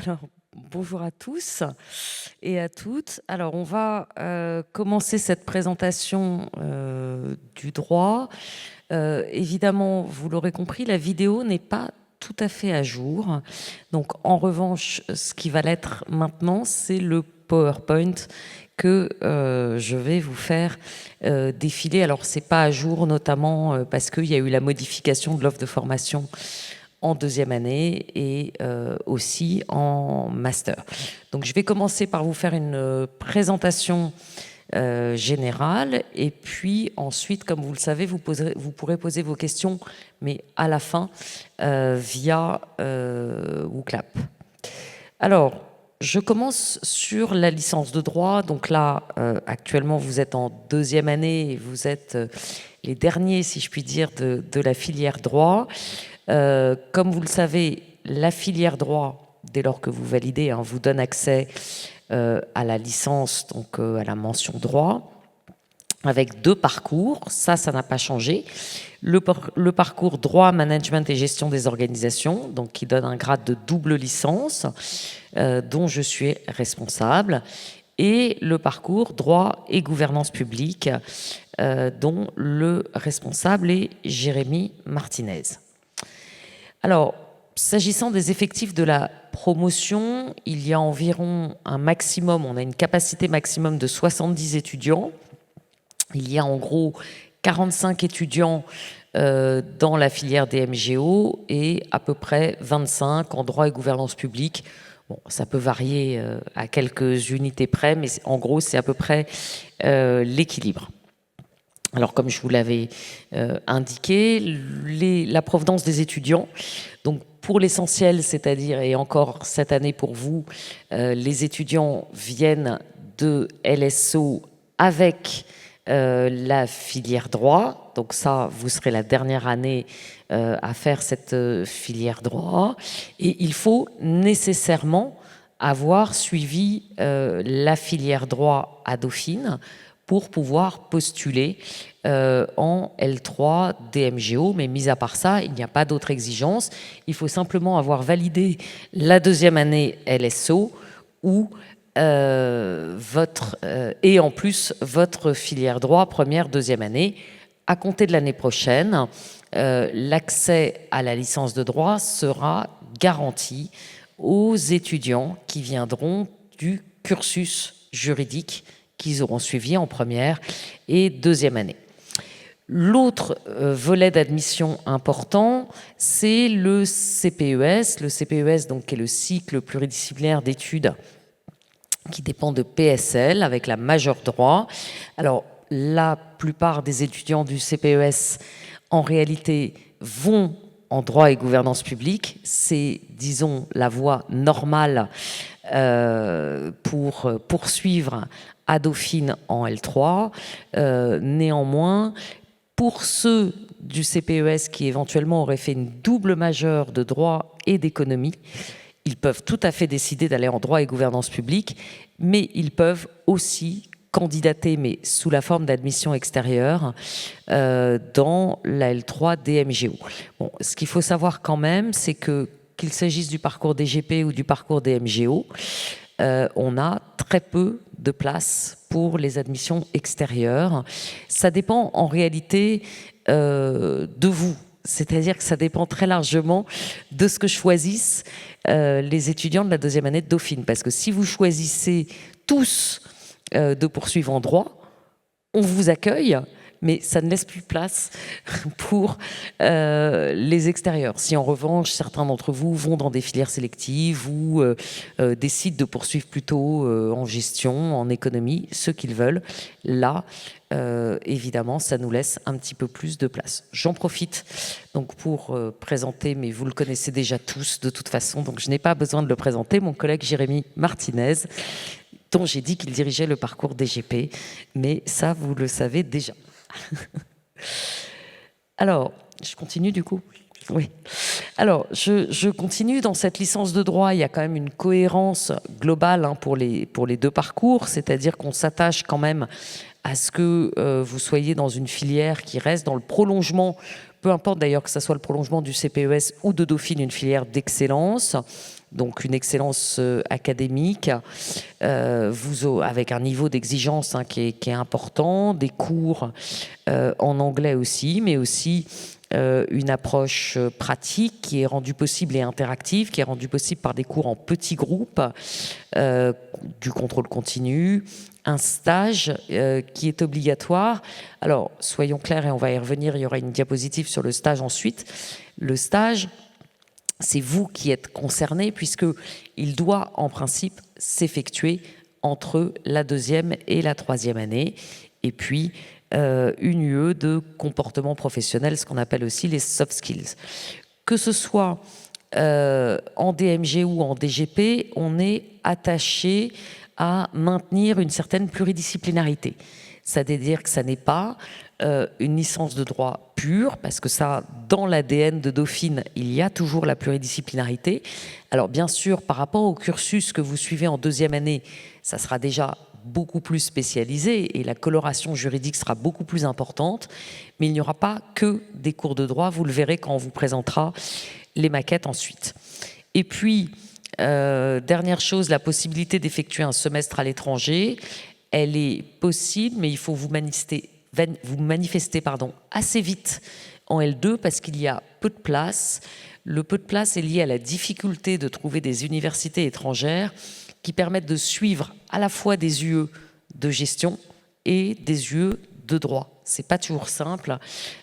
Alors, bonjour à tous et à toutes. Alors, on va commencer cette présentation du droit. Évidemment, vous l'aurez compris, la vidéo n'est pas tout à fait à jour. Donc, en revanche, ce qui va l'être maintenant, c'est le PowerPoint que je vais vous faire défiler. Alors, c'est pas à jour, notamment parce qu'il y a eu la modification de l'offre de formation en deuxième année et aussi en master. Donc je vais commencer par vous faire une présentation générale et puis ensuite, comme vous le savez, vous pourrez poser vos questions, mais à la fin via WooClap. Alors, je commence sur la licence de droit. Donc là, actuellement, vous êtes en deuxième année et vous êtes les derniers, si je puis dire, de la filière droit. Comme vous le savez, la filière droit, dès lors que vous validez, vous donne accès à la licence, donc à la mention droit, avec deux parcours. Ça n'a pas changé. Le parcours droit, management et gestion des organisations, donc qui donne un grade de double licence, dont je suis responsable, et le parcours droit et gouvernance publique, dont le responsable est Jérémy Martinez. Alors, s'agissant des effectifs de la promotion, il y a environ un maximum, on a une capacité maximum de 70 étudiants. Il y a en gros 45 étudiants dans la filière des MGO et à peu près 25 en droit et gouvernance publique. Bon, ça peut varier à quelques unités près, mais en gros, c'est à peu près l'équilibre. Alors, comme je vous l'avais indiqué, la provenance des étudiants, donc pour l'essentiel, c'est-à-dire, et encore cette année pour vous, les étudiants viennent de LSO avec la filière droit. Donc ça, vous serez la dernière année à faire cette filière droit. Et il faut nécessairement avoir suivi la filière droit à Dauphine pour pouvoir postuler en L3 DMGO, mais mis à part ça, il n'y a pas d'autre exigence. Il faut simplement avoir validé la deuxième année LSO ou et en plus votre filière droit première, deuxième année. À compter de l'année prochaine, l'accès à la licence de droit sera garanti aux étudiants qui viendront du cursus juridique qu'ils auront suivi en première et deuxième année. L'autre volet d'admission important, c'est le CPES. Le CPES, donc, qui est le cycle pluridisciplinaire d'études qui dépend de PSL avec la majeure droit. Alors, la plupart des étudiants du CPES, en réalité, vont en droit et gouvernance publique. C'est, disons, la voie normale pour poursuivre à Dauphine en L3. Néanmoins, pour ceux du CPES qui éventuellement auraient fait une double majeure de droit et d'économie, ils peuvent tout à fait décider d'aller en droit et gouvernance publique, mais ils peuvent aussi candidater, mais sous la forme d'admission extérieure, dans la L3 DMGO. Bon, ce qu'il faut savoir quand même, c'est qu'il s'agisse du parcours DGP ou du parcours DMGO, on a très peu de place pour les admissions extérieures. Ça dépend en réalité de vous. C'est-à-dire que ça dépend très largement de ce que choisissent les étudiants de la deuxième année de Dauphine. Parce que si vous choisissez tous de poursuivre en droit, on vous accueille, mais ça ne laisse plus place pour les extérieurs. Si en revanche, certains d'entre vous vont dans des filières sélectives ou décident de poursuivre plutôt en gestion, en économie, ce qu'ils veulent, là, évidemment, ça nous laisse un petit peu plus de place. J'en profite donc pour présenter, mais vous le connaissez déjà tous de toute façon, donc je n'ai pas besoin de le présenter, mon collègue Jérémy Martinez, dont j'ai dit qu'il dirigeait le parcours DGP, mais ça, vous le savez déjà. Alors, je continue du coup. Oui. Alors, je continue dans cette licence de droit. Il y a quand même une cohérence globale pour les deux parcours, c'est-à-dire qu'on s'attache quand même à ce que vous soyez dans une filière qui reste dans le prolongement, peu importe d'ailleurs que ce soit le prolongement du CPES ou de Dauphine, une filière d'excellence. donc une excellence académique, avec un niveau d'exigence qui est important, des cours en anglais aussi, mais aussi une approche pratique qui est rendue possible et interactive, qui est rendue possible par des cours en petits groupes, du contrôle continu, un stage qui est obligatoire. Alors, soyons clairs, et on va y revenir, il y aura une diapositive sur le stage ensuite. Le stage, c'est vous qui êtes concerné, puisqu'il doit en principe s'effectuer entre la 2e et la 3e année. Et puis, une UE de comportement professionnel, ce qu'on appelle aussi les soft skills. Que ce soit en DMG ou en DGP, on est attaché à maintenir une certaine pluridisciplinarité. C'est-à-dire que ça n'est pas une licence de droit pure, parce que ça, dans l'ADN de Dauphine, il y a toujours la pluridisciplinarité. Alors bien sûr, par rapport au cursus que vous suivez en 2e année, ça sera déjà beaucoup plus spécialisé et la coloration juridique sera beaucoup plus importante, mais il n'y aura pas que des cours de droit, vous le verrez quand on vous présentera les maquettes ensuite. Et puis, dernière chose, la possibilité d'effectuer un semestre à l'étranger, elle est possible, mais il faut vous manifester assez vite en L2 parce qu'il y a peu de place. Le peu de place est lié à la difficulté de trouver des universités étrangères qui permettent de suivre à la fois des UE de gestion et des UE de droit. C'est pas toujours simple.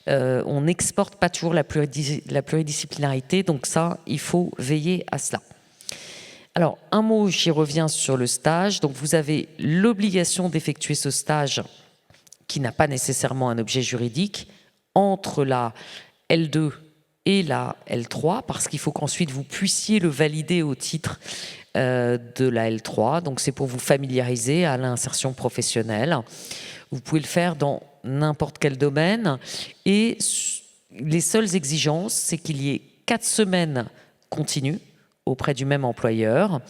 On n'exporte pas toujours la pluridisciplinarité, donc ça, il faut veiller à cela. Alors, un mot, j'y reviens sur le stage. Donc, vous avez l'obligation d'effectuer ce stage qui n'a pas nécessairement un objet juridique entre la L2 et la L3, parce qu'il faut qu'ensuite vous puissiez le valider au titre de la L3. Donc, c'est pour vous familiariser à l'insertion professionnelle. Vous pouvez le faire dans n'importe quel domaine. Et les seules exigences, c'est qu'il y ait 4 semaines continues auprès du même employeur.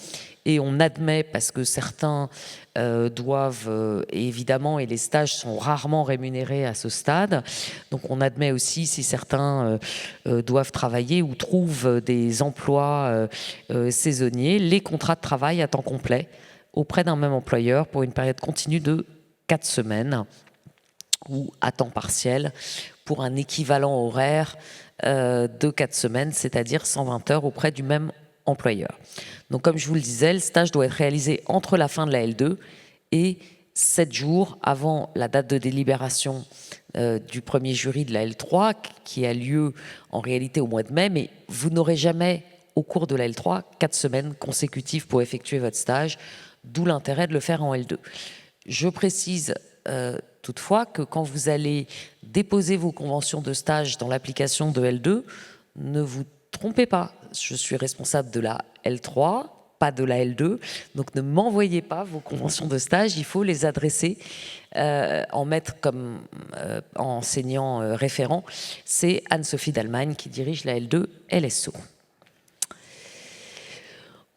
Et on admet, parce que certains doivent, évidemment, et les stages sont rarement rémunérés à ce stade, donc on admet aussi si certains doivent travailler ou trouvent des emplois saisonniers, les contrats de travail à temps complet auprès d'un même employeur pour une période continue de 4 semaines ou à temps partiel pour un équivalent horaire de 4 semaines, c'est-à-dire 120 heures auprès du même employeur. Donc comme je vous le disais, le stage doit être réalisé entre la fin de la L2 et 7 jours avant la date de délibération du premier jury de la L3 qui a lieu en réalité au mois de mai, mais vous n'aurez jamais au cours de la L3 4 semaines consécutives pour effectuer votre stage, d'où l'intérêt de le faire en L2. Je précise toutefois que quand vous allez déposer vos conventions de stage dans l'application de L2, ne vous trompez pas, je suis responsable de la L3, pas de la L2, donc ne m'envoyez pas vos conventions de stage, il faut les adresser en mettre comme enseignant référent. C'est Anne-Sophie d'Allemagne qui dirige la L2 LSO.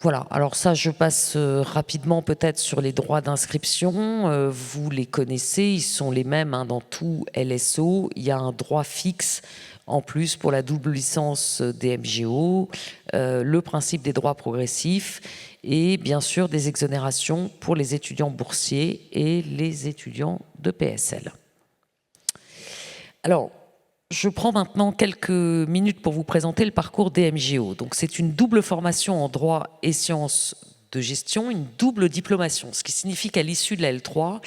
Voilà, alors ça je passe rapidement peut-être sur les droits d'inscription, vous les connaissez, ils sont les mêmes dans tout LSO, il y a un droit fixe en plus pour la double licence DMGO, le principe des droits progressifs et bien sûr des exonérations pour les étudiants boursiers et les étudiants de PSL. Alors, je prends maintenant quelques minutes pour vous présenter le parcours DMGO. Donc, c'est une double formation en droit et sciences de gestion, une double diplomation, ce qui signifie qu'à l'issue de la L3,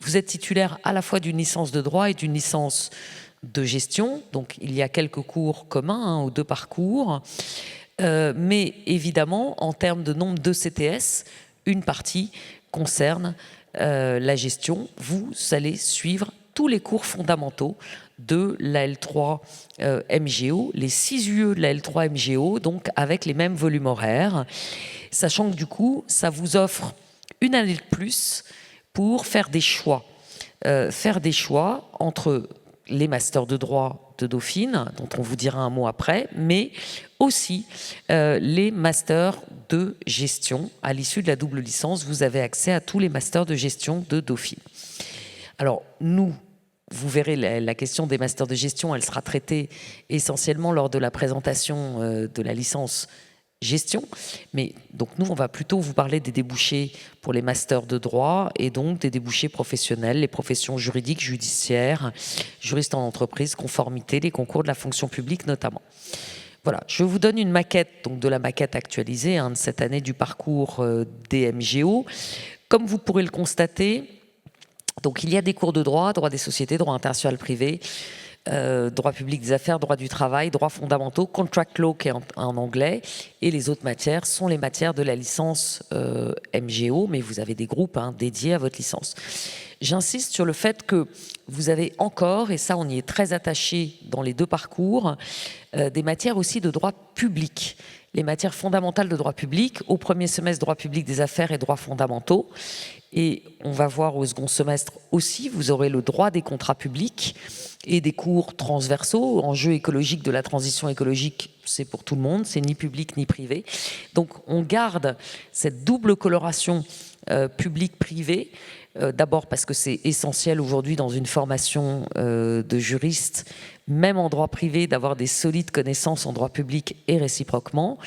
vous êtes titulaire à la fois d'une licence de droit et d'une licence de gestion. Donc, il y a quelques cours communs aux deux parcours. Mais évidemment, en termes de nombre de CTS, une partie concerne la gestion. Vous allez suivre tous les cours fondamentaux de la L3 MGO, les 6 UE de la L3 MGO, donc avec les mêmes volumes horaires, sachant que du coup, ça vous offre une année de plus pour faire des choix. Faire des choix entre les masters de droit de Dauphine, dont on vous dira un mot après, mais aussi les masters de gestion. À l'issue de la double licence, vous avez accès à tous les masters de gestion de Dauphine. Alors, nous, vous verrez, la question des masters de gestion, elle sera traitée essentiellement lors de la présentation de la licence gestion. Mais donc nous, on va plutôt vous parler des débouchés pour les masters de droit et donc des débouchés professionnels, les professions juridiques, judiciaires, juristes en entreprise, conformité, les concours de la fonction publique notamment. Voilà, je vous donne une maquette, donc de la maquette actualisée de cette année du parcours DMGO. Comme vous pourrez le constater, donc il y a des cours de droit des sociétés, droit international privé, droit public des affaires, droit du travail, droits fondamentaux, contract law qui est en anglais, et les autres matières sont les matières de la licence MGO, mais vous avez des groupes dédiés à votre licence. J'insiste sur le fait que vous avez encore, et ça on y est très attaché dans les deux parcours, des matières aussi de droit public. Les matières fondamentales de droit public, au premier semestre droit public des affaires et droits fondamentaux, et on va voir au second semestre aussi, vous aurez le droit des contrats publics et des cours transversaux. Enjeux écologiques de la transition écologique, c'est pour tout le monde, c'est ni public ni privé. Donc on garde cette double coloration public-privé, d'abord parce que c'est essentiel aujourd'hui dans une formation de juriste, même en droit privé, d'avoir des solides connaissances en droit public et réciproquement,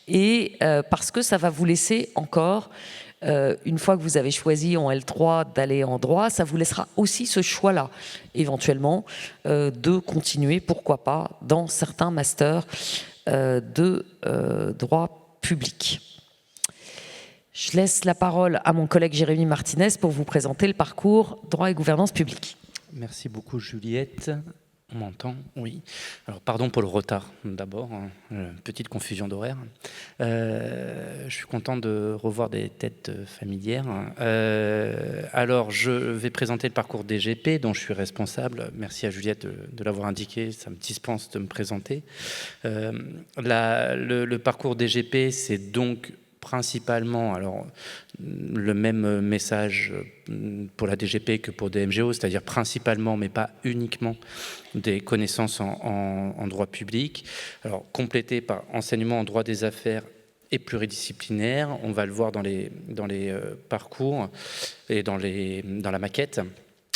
et parce que ça va vous laisser encore... une fois que vous avez choisi en L3 d'aller en droit, ça vous laissera aussi ce choix-là, éventuellement, de continuer, pourquoi pas, dans certains masters de droit public. Je laisse la parole à mon collègue Jérémy Martinez pour vous présenter le parcours droit et gouvernance publique. Merci beaucoup Juliette. On m'entend? Oui. Alors pardon pour le retard d'abord, petite confusion d'horaire. Je suis content de revoir des têtes familières. Alors je vais présenter le parcours DGP dont je suis responsable. Merci à Juliette de l'avoir indiqué, ça me dispense de me présenter. Le parcours DGP, c'est donc principalement alors, le même message pour la DGP que pour DMGO, c'est-à-dire principalement, mais pas uniquement, des connaissances en droit public. Alors, complété par enseignement en droit des affaires et pluridisciplinaire, on va le voir dans les parcours et dans la maquette.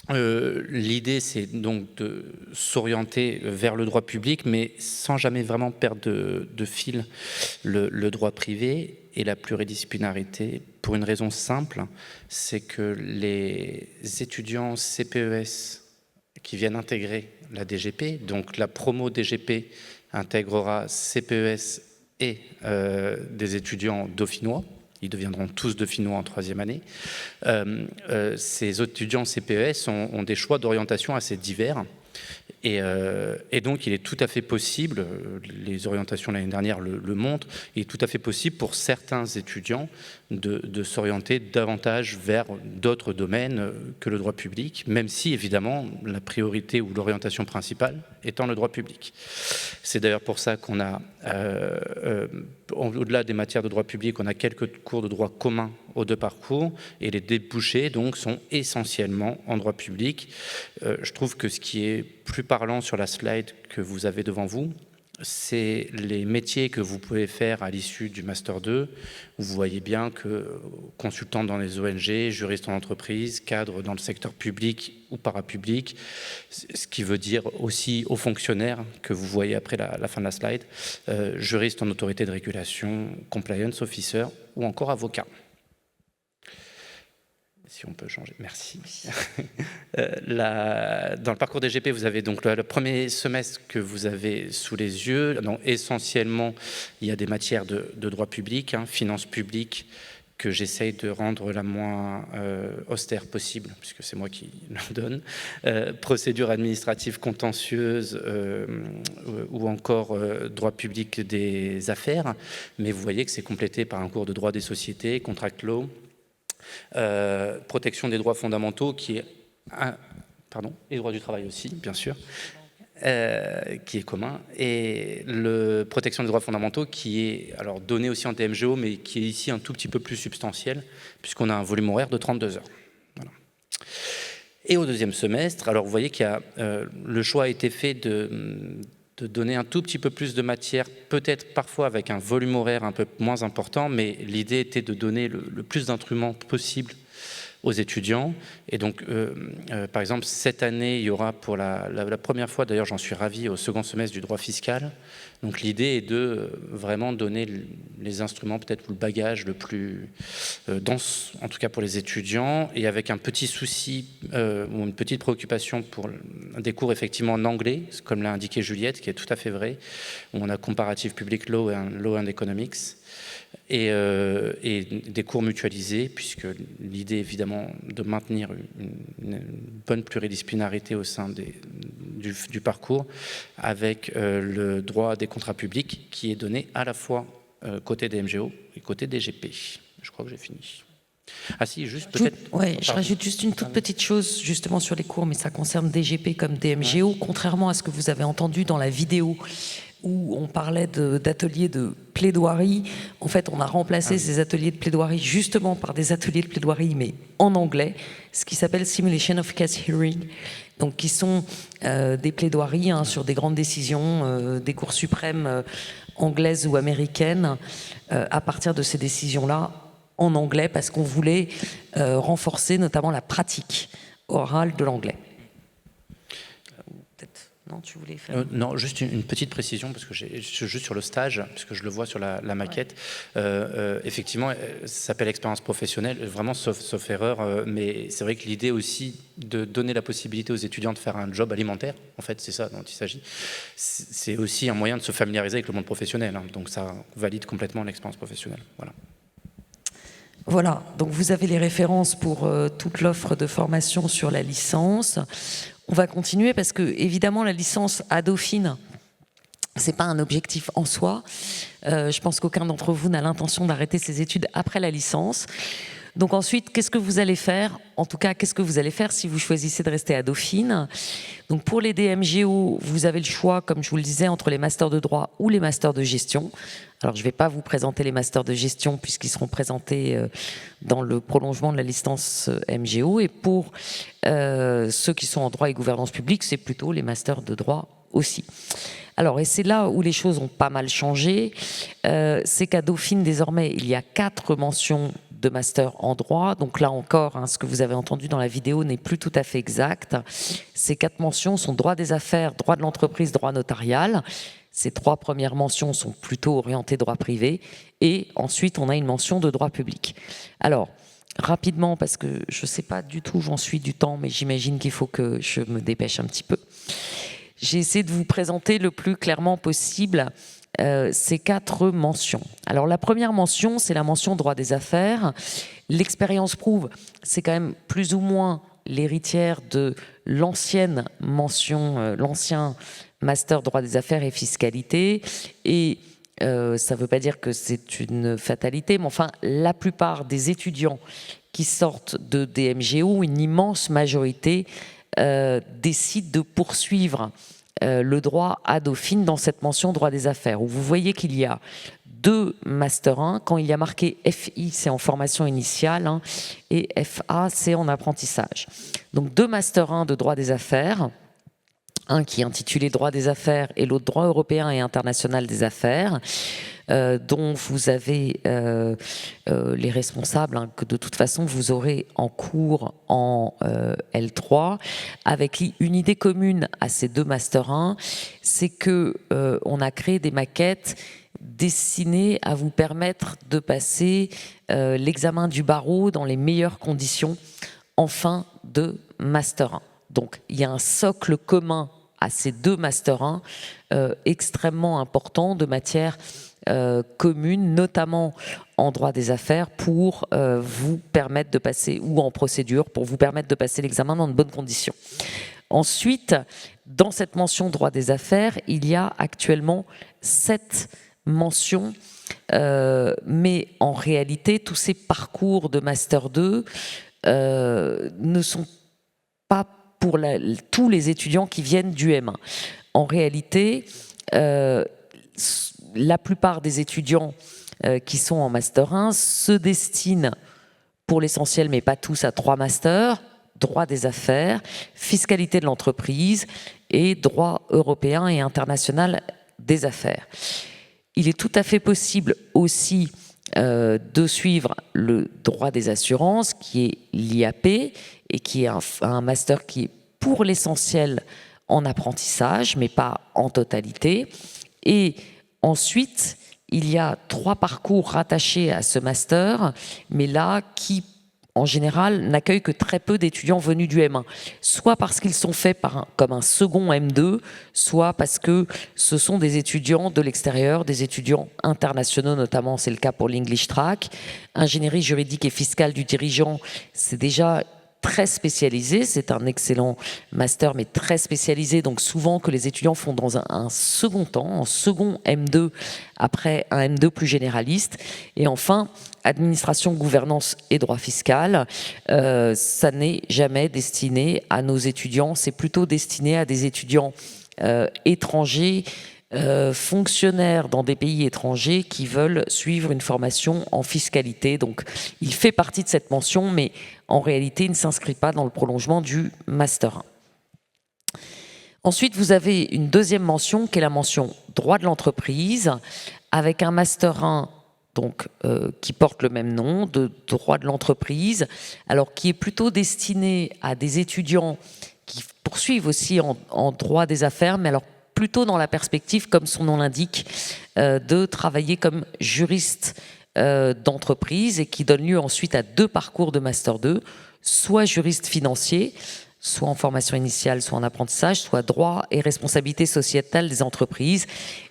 L'idée, c'est donc de s'orienter vers le droit public, mais sans jamais vraiment perdre de fil le droit privé et la pluridisciplinarité, pour une raison simple, c'est que les étudiants CPES qui viennent intégrer la DGP, donc la promo DGP intégrera CPES et des étudiants dauphinois. Ils deviendront tous dauphinois en troisième année. Ces étudiants CPES ont des choix d'orientation assez divers. Et donc, il est tout à fait possible, les orientations l'année dernière le montrent, il est tout à fait possible pour certains étudiants de s'orienter davantage vers d'autres domaines que le droit public, même si, évidemment, la priorité ou l'orientation principale étant le droit public. C'est d'ailleurs pour ça qu'on a, au-delà des matières de droit public, on a quelques cours de droit commun aux deux parcours, et les débouchés donc sont essentiellement en droit public. Je trouve que ce qui est plus parlant sur la slide que vous avez devant vous, c'est les métiers que vous pouvez faire à l'issue du Master 2. Vous voyez bien que consultant dans les ONG, juriste en entreprise, cadre dans le secteur public ou parapublic, ce qui veut dire aussi aux fonctionnaires que vous voyez après la fin de la slide, juriste en autorité de régulation, compliance officer ou encore avocat. Si on peut changer, merci. Dans le parcours DGP, vous avez donc le premier semestre que vous avez sous les yeux. Donc, essentiellement, il y a des matières de droit public, finances publiques, que j'essaye de rendre la moins austère possible, puisque c'est moi qui le donne, procédures administratives contentieuses ou encore droit public des affaires. Mais vous voyez que c'est complété par un cours de droit des sociétés, contract law, protection des droits fondamentaux qui est et droit du travail aussi bien sûr qui est commun, et le protection des droits fondamentaux qui est alors donné aussi en DMGO mais qui est ici un tout petit peu plus substantiel puisqu'on a un volume horaire de 32 heures. Voilà. Et au deuxième semestre, alors vous voyez qu'il y a le choix a été fait de donner un tout petit peu plus de matière, peut-être parfois avec un volume horaire un peu moins important, mais l'idée était de donner le plus d'instruments possible aux étudiants. Et donc, par exemple, cette année, il y aura pour la première fois, d'ailleurs j'en suis ravi, au second semestre du droit fiscal. Donc l'idée est de vraiment donner les instruments, peut-être le bagage le plus dense, en tout cas pour les étudiants, et avec un petit souci ou une petite préoccupation pour des cours effectivement en anglais, comme l'a indiqué Juliette, qui est tout à fait vrai, où on a Comparative Public Law et Law and Economics, et des cours mutualisés, puisque l'idée évidemment de maintenir une bonne pluridisciplinarité au sein du parcours, avec le droit des contrats publics qui est donné à la fois côté DMGO et côté DGP. Je crois que j'ai fini. Ah si, juste peut-être... Ouais, je rajoute juste une toute petite chose justement sur les cours, mais ça concerne DGP comme DMGO, ouais. Contrairement à ce que vous avez entendu dans la vidéo où on parlait d'ateliers de plaidoirie. En fait, on a remplacé ces ateliers de plaidoirie justement par des ateliers de plaidoirie, mais en anglais, ce qui s'appelle Simulation of Case Hearing, donc qui sont des plaidoiries sur des grandes décisions des cours suprêmes anglaises ou américaines à partir de ces décisions-là en anglais, parce qu'on voulait renforcer notamment la pratique orale de l'anglais. Non, tu voulais faire... non, juste une petite précision, parce que juste sur le stage, puisque je le vois sur la maquette, ouais. Effectivement, ça s'appelle expérience professionnelle, vraiment sauf erreur, mais c'est vrai que l'idée aussi de donner la possibilité aux étudiants de faire un job alimentaire, en fait c'est ça dont il s'agit, c'est aussi un moyen de se familiariser avec le monde professionnel, donc ça valide complètement l'expérience professionnelle. Voilà. Voilà, donc vous avez les références pour toute l'offre de formation sur la licence. On va continuer parce que, évidemment, la licence à Dauphine, c'est pas un objectif en soi. Je pense qu'aucun d'entre vous n'a l'intention d'arrêter ses études après la licence. Donc ensuite, qu'est-ce que vous allez faire? En tout cas, qu'est-ce que vous allez faire si vous choisissez de rester à Dauphine? Donc pour les DMGO, vous avez le choix, comme je vous le disais, entre les masters de droit ou les masters de gestion. Alors je ne vais pas vous présenter les masters de gestion puisqu'ils seront présentés dans le prolongement de la licence MGO. Et pour ceux qui sont en droit et gouvernance publique, c'est plutôt les masters de droit aussi. Alors, et c'est là où les choses ont pas mal changé, c'est qu'à Dauphine, désormais, il y a 4 mentions de master en droit. Donc là encore, ce que vous avez entendu dans la vidéo n'est plus tout à fait exact. Ces 4 mentions sont droit des affaires, droit de l'entreprise, droit notarial. Ces 3 premières mentions sont plutôt orientées droit privé. Et ensuite, on a une mention de droit public. Alors, rapidement, parce que je ne sais pas du tout où j'en suis du temps, mais j'imagine qu'il faut que je me dépêche un petit peu. J'ai essayé de vous présenter le plus clairement possible ces 4 mentions. Alors la première mention, c'est la mention droit des affaires. L'expérience prouve, c'est quand même plus ou moins l'héritière de l'ancienne mention, l'ancien master droit des affaires et fiscalité. Et ça ne veut pas dire que c'est une fatalité, mais enfin la plupart des étudiants qui sortent de DMGO, une immense majorité, décident de poursuivre le droit à Dauphine dans cette mention droit des affaires, où vous voyez qu'il y a 2 Master 1. Quand il y a marqué FI, c'est en formation initiale, et FA, c'est en apprentissage. Donc 2 Master 1 de droit des affaires, un qui est intitulé droit des affaires et l'autre droit européen et international des affaires, dont vous avez les responsables que de toute façon vous aurez en cours en L3, avec une idée commune à ces 2 Master 1, c'est que on a créé des maquettes destinées à vous permettre de passer l'examen du barreau dans les meilleures conditions en fin de Master 1. Donc il y a un socle commun à ces 2 Master 1 extrêmement important de matière commune, notamment en droit des affaires, pour vous permettre de passer, ou en procédure, pour vous permettre de passer l'examen dans de bonnes conditions. Ensuite, dans cette mention droit des affaires, il y a actuellement 7 mentions, mais en réalité, tous ces parcours de Master 2 ne sont pas pour tous les étudiants qui viennent du M1. En réalité, la plupart des étudiants qui sont en Master 1 se destinent pour l'essentiel, mais pas tous, à 3 masters: droit des affaires, fiscalité de l'entreprise et droit européen et international des affaires. Il est tout à fait possible aussi de suivre le droit des assurances, qui est l'IAP, et qui est un master qui est pour l'essentiel en apprentissage, mais pas en totalité. Et ensuite, il y a 3 parcours rattachés à ce master, mais là, qui en général, n'accueille que très peu d'étudiants venus du M1, soit parce qu'ils sont faits comme un second M2, soit parce que ce sont des étudiants de l'extérieur, des étudiants internationaux, notamment c'est le cas pour l'English Track. Ingénierie juridique et fiscale du dirigeant, c'est déjà très spécialisé, c'est un excellent master mais très spécialisé, donc souvent que les étudiants font dans un second temps, en second M2, après un M2 plus généraliste. Et enfin, administration, gouvernance et droit fiscal, ça n'est jamais destiné à nos étudiants, c'est plutôt destiné à des étudiants étrangers, fonctionnaires dans des pays étrangers qui veulent suivre une formation en fiscalité. Donc, il fait partie de cette mention, mais en réalité, il ne s'inscrit pas dans le prolongement du Master 1. Ensuite, vous avez une deuxième mention qui est la mention droit de l'entreprise, avec un Master 1 donc, qui porte le même nom, de droit de l'entreprise, alors qui est plutôt destiné à des étudiants qui poursuivent aussi en droit des affaires, mais alors plutôt dans la perspective, comme son nom l'indique, de travailler comme juriste d'entreprise, et qui donne lieu ensuite à 2 parcours de Master 2, soit juriste financier, soit en formation initiale, soit en apprentissage, soit droit et responsabilité sociétale des entreprises.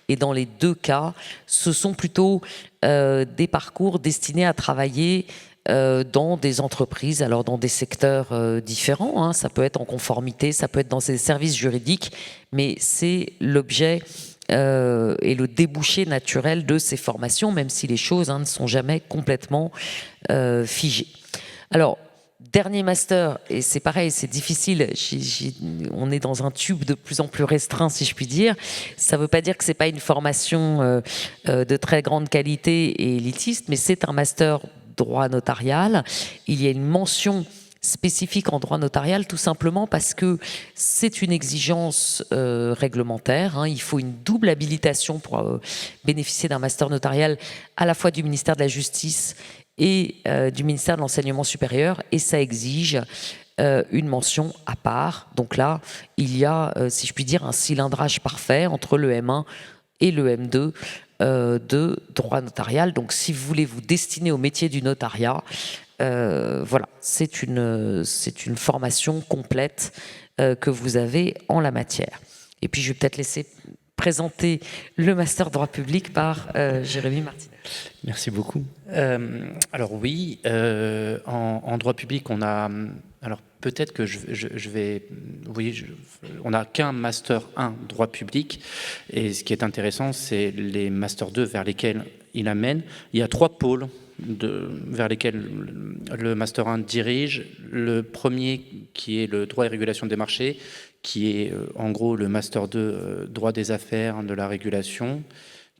Et dans les 2 cas, ce sont plutôt des parcours destinés à travailler dans des entreprises, alors dans des secteurs différents, hein, ça peut être en conformité, ça peut être dans des services juridiques, mais c'est l'objet et le débouché naturel de ces formations, même si les choses ne sont jamais complètement figées. Alors, dernier master, et c'est pareil, c'est difficile, on est dans un tube de plus en plus restreint, si je puis dire. Ça ne veut pas dire que ce n'est pas une formation de très grande qualité et élitiste, mais c'est un master droit notarial. Il y a une mention spécifique en droit notarial, tout simplement parce que c'est une exigence réglementaire, hein. Il faut une double habilitation pour bénéficier d'un master notarial, à la fois du ministère de la Justice et du ministère de l'Enseignement supérieur, et ça exige une mention à part. Donc là, il y a, si je puis dire, un cilindrage parfait entre le M1 et le M2 de droit notarial. Donc si vous voulez vous destiner au métier du notariat, voilà, c'est une formation complète que vous avez en la matière. Et puis je vais peut-être laisser présenter le master droit public par Jérémy Martinez. Merci beaucoup. Alors oui, en droit public, on a... Alors peut-être que je vais... Oui, on n'a qu'un Master 1 droit public. Et ce qui est intéressant, c'est les Master 2 vers lesquels il amène. Il y a 3 pôles vers lesquels le Master 1 dirige. Le premier, qui est le droit et régulation des marchés, qui est en gros le Master 2 droit des affaires, de la régulation,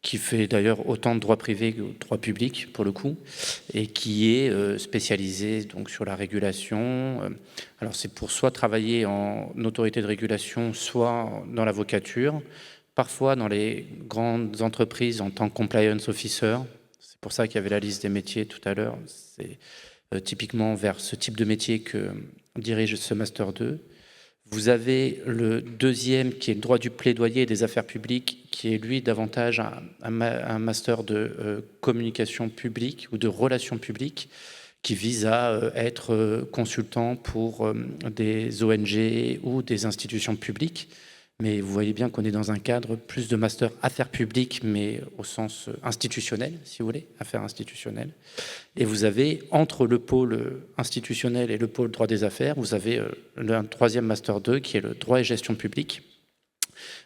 qui fait d'ailleurs autant de droit privé que de droit public pour le coup, et qui est spécialisé donc sur la régulation. Alors c'est pour soit travailler en autorité de régulation, soit dans l'avocature, parfois dans les grandes entreprises en tant que compliance officer. C'est pour ça qu'il y avait la liste des métiers tout à l'heure. C'est typiquement vers ce type de métier que dirige ce Master 2. Vous avez le deuxième, qui est le droit du plaidoyer et des affaires publiques, qui est lui davantage un master de communication publique ou de relations publiques, qui vise à être consultant pour des ONG ou des institutions publiques. Mais vous voyez bien qu'on est dans un cadre plus de master affaires publiques, mais au sens institutionnel, si vous voulez, affaires institutionnelles. Et vous avez, entre le pôle institutionnel et le pôle droit des affaires, vous avez un troisième master 2, qui est le droit et gestion publique,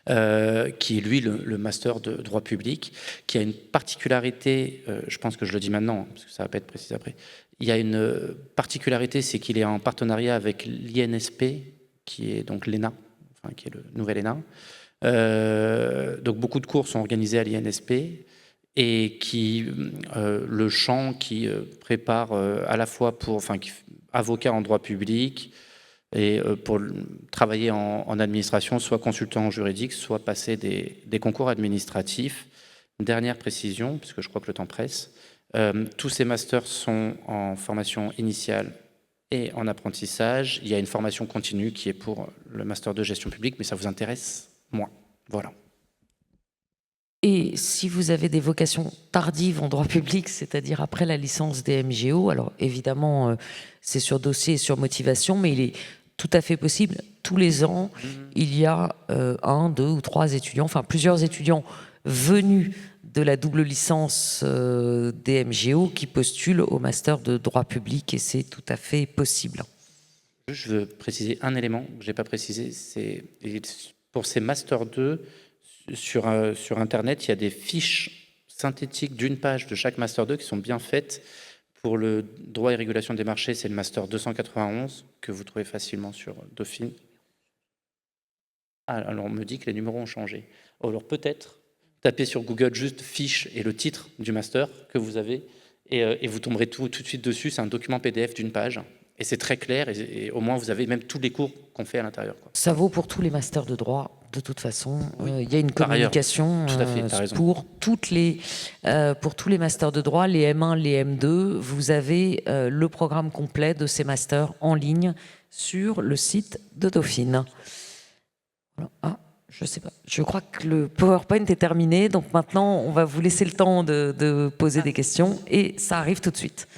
qui est lui le master de droit public, qui a une particularité, je pense que je le dis maintenant, parce que ça va pas être précis après, il y a une particularité, c'est qu'il est en partenariat avec l'INSP, qui est donc l'ENA, qui est le nouvel ENA. Donc beaucoup de cours sont organisés à l'INSP, et qui le champ qui prépare à la fois pour avocat en droit public et pour travailler en administration, soit consultant juridique, soit passer des concours administratifs. Dernière précision, parce que je crois que le temps presse, Tous ces masters sont en formation initiale et en apprentissage. Il y a une formation continue qui est pour le master de gestion publique, mais ça vous intéresse moins. Voilà. Et si vous avez des vocations tardives en droit public, c'est-à-dire après la licence des MGO, alors évidemment, c'est sur dossier et sur motivation, mais il est tout à fait possible. Tous les ans, il y a 1, 2 ou 3 étudiants, enfin plusieurs étudiants venus de la double licence des MGO qui postulent au master de droit public, et c'est tout à fait possible. Je veux préciser un élément que je n'ai pas précisé, c'est pour ces Master 2, sur Internet, il y a des fiches synthétiques d'une page de chaque Master 2 qui sont bien faites. Pour le droit et régulation des marchés, c'est le Master 291 que vous trouvez facilement sur Dauphine. Ah, alors on me dit que les numéros ont changé. Alors peut-être, tapez sur Google juste fiche et le titre du Master que vous avez et vous tomberez tout de suite dessus. C'est un document PDF d'une page. Et c'est très clair, et au moins vous avez même tous les cours qu'on fait à l'intérieur. Ça vaut pour tous les masters de droit, de toute façon. Oui. Il y a une communication tout à fait, t'as raison. pour tous les masters de droit, les M1, les M2. Vous avez le programme complet de ces masters en ligne sur le site de Dauphine. Voilà. Ah, je sais pas. Je crois que le PowerPoint est terminé, donc maintenant on va vous laisser le temps de poser des questions, et ça arrive tout de suite.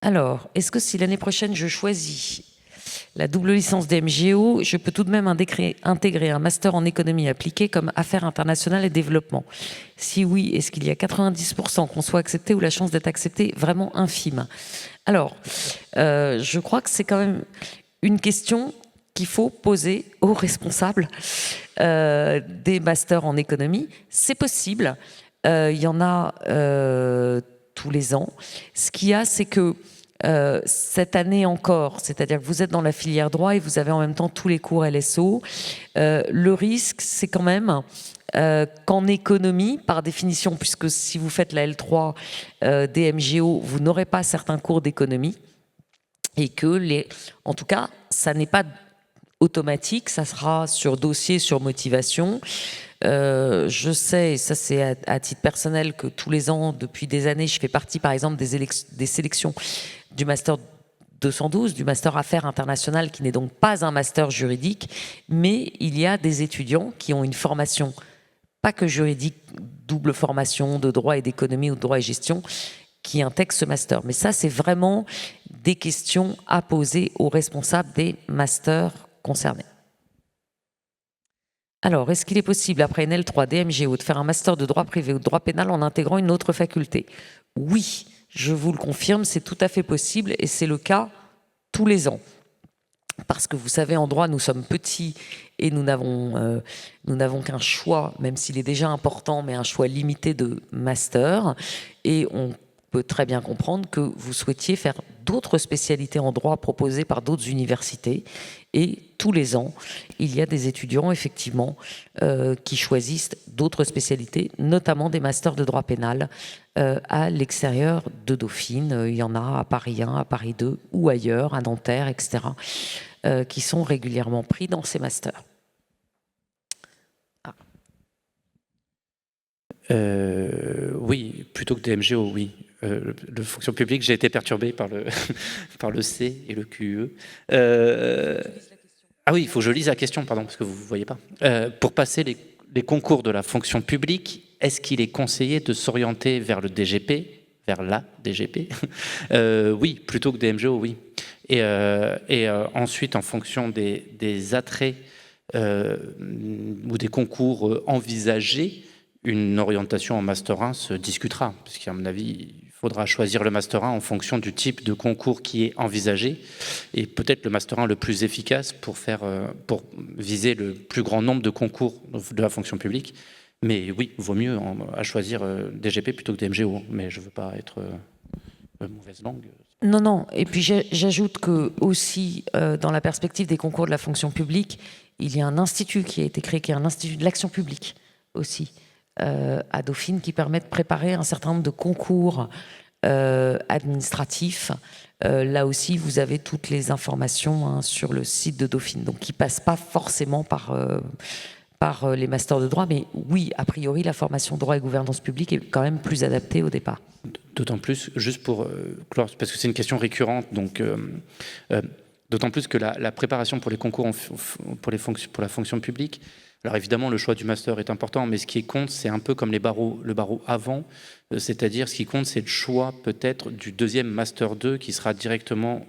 Alors, est-ce que si l'année prochaine je choisis la double licence des MGO, je peux tout de même intégrer un master en économie appliquée comme affaires internationales et développement? Si oui, est-ce qu'il y a 90% qu'on soit accepté ou la chance d'être accepté vraiment infime? Alors, je crois que c'est quand même une question qu'il faut poser aux responsables des masters en économie. C'est possible, il y en a tous les ans. Ce qu'il y a, c'est que cette année encore, c'est-à-dire que vous êtes dans la filière droit et vous avez en même temps tous les cours LSO, le risque, c'est quand même qu'en économie, par définition, puisque si vous faites la L3 des MGO, vous n'aurez pas certains cours d'économie, et que, en tout cas, ça n'est pas automatique, ça sera sur dossier, sur motivation. Je sais, et ça c'est à titre personnel, que tous les ans, depuis des années, je fais partie par exemple des sélections du Master 212, du Master Affaires internationales, qui n'est donc pas un master juridique, mais il y a des étudiants qui ont une formation, pas que juridique, double formation de droit et d'économie ou de droit et gestion, qui intègrent ce master. Mais ça, c'est vraiment des questions à poser aux responsables des masters concernés. Alors, est-ce qu'il est possible, après une L3 DMGO, de faire un master de droit privé ou de droit pénal en intégrant une autre faculté? Oui, je vous le confirme, c'est tout à fait possible, et c'est le cas tous les ans. Parce que vous savez, en droit, nous sommes petits et nous n'avons qu'un choix, même s'il est déjà important, mais un choix limité de master. Et on peut très bien comprendre que vous souhaitiez faire d'autres spécialités en droit proposées par d'autres universités. Et tous les ans, il y a des étudiants, effectivement, qui choisissent d'autres spécialités, notamment des masters de droit pénal à l'extérieur de Dauphine. Il y en a à Paris 1, à Paris 2 ou ailleurs, à Nanterre, etc., qui sont régulièrement pris dans ces masters. Ah. Oui, plutôt que des MGO, oui. Le fonction publique, j'ai été perturbé par le C et le QE. Ah oui, il faut que je lise la question, pardon, parce que vous ne voyez pas. Pour passer les concours de la fonction publique, est-ce qu'il est conseillé de s'orienter vers le DGP, vers la DGP? Oui, plutôt que des MGO, oui. Et ensuite, en fonction des attraits ou des concours envisagés, une orientation en Master 1 se discutera, parce qu'à mon avis, il faudra choisir le Master 1 en fonction du type de concours qui est envisagé, et peut-être le Master 1 le plus efficace pour viser le plus grand nombre de concours de la fonction publique. Mais oui, il vaut mieux à choisir DGP plutôt que des MGO, mais je ne veux pas être mauvaise langue. Non, non, et puis j'ajoute que aussi, dans la perspective des concours de la fonction publique, il y a un institut qui a été créé, qui est un institut de l'action publique aussi, à Dauphine, qui permet de préparer un certain nombre de concours administratifs. Là aussi, vous avez toutes les informations sur le site de Dauphine, donc qui ne passent pas forcément par par les masters de droit, mais oui, a priori, la formation droit et gouvernance publique est quand même plus adaptée au départ. D'autant plus, juste pour clore, parce que c'est une question récurrente, donc d'autant plus que la préparation pour les concours pour la fonction publique, alors évidemment le choix du master est important, mais ce qui compte, c'est un peu comme le barreau avant, c'est-à-dire ce qui compte, c'est le choix peut-être du deuxième master 2 qui sera directement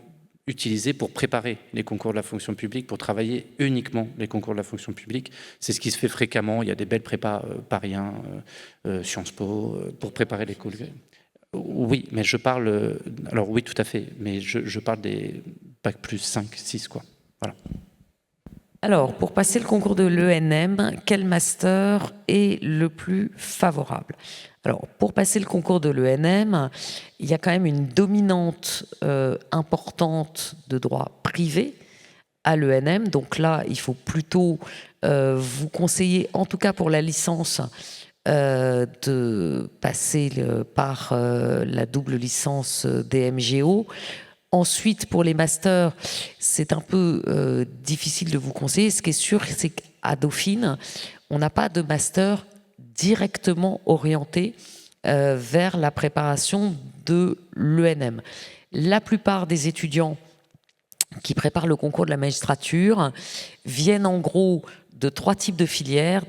utilisé pour préparer les concours de la fonction publique, pour travailler uniquement les concours de la fonction publique. C'est ce qui se fait fréquemment, il y a des belles prépas Paris 1, Sciences Po, pour préparer les concours. Oui, mais je parle... Alors oui, tout à fait, mais je parle des Bac plus 5, 6, quoi. Voilà. Alors, pour passer le concours de l'ENM, quel master est le plus favorable? Alors, pour passer le concours de l'ENM, il y a quand même une dominante importante de droit privé à l'ENM. Donc là, il faut plutôt vous conseiller, en tout cas pour la licence, de passer par la double licence DMGO. Ensuite, pour les masters, c'est un peu difficile de vous conseiller. Ce qui est sûr, c'est qu'à Dauphine, on n'a pas de master directement orienté vers la préparation de l'ENM. La plupart des étudiants qui préparent le concours de la magistrature viennent en gros de 3 types de filières,